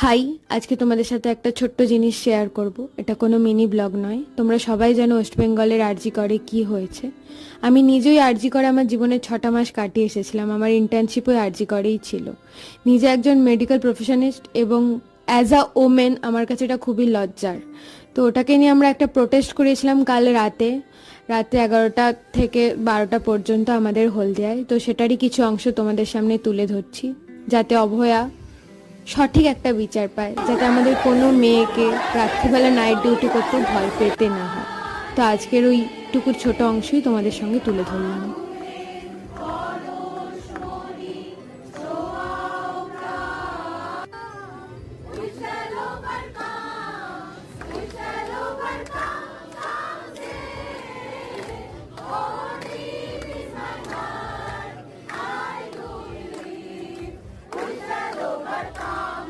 High, আজকে তোমাদের সাথে একটা ছোট্ট জিনিস শেয়ার করব। এটা কোনো মিনি ব্লগ নয়। তোমরা সবাই জানো ওয়েস্ট বেঙ্গলের আরজি করে কি হয়েছে। আমি নিজেই আরজি করে আমার জীবনের 6টা মাস কাটিয়ে এসেছিলাম। আমার ইন্টার্নশিপও আরজি করেই ছিল। নিজে একজন মেডিকেল প্রফেশনিস্ট এবং অ্যাজ আ ওমেন আমার কাছে এটা খুবই লজ্জার। তো ওটাকে নিয়ে আমরা একটা প্রোটেস্ট করেছিলাম কাল রাতে রাতে 11টা থেকে 12টা পর্যন্ত আমাদের হলদিয়ায়। তো সেটারই কিছু অংশ তোমাদের সামনে তুলে ধরছি, যাতে অভয়া সঠিক একটা বিচার পায়, যাতে আমাদের কোনো মেয়েকে রাত্রিবেলা নাইট ডিউটি করতে ভয় পেতে না হয়। তো আজকের ওইটুকুর ছোট অংশই তোমাদের সঙ্গে তুলে ধরলাম।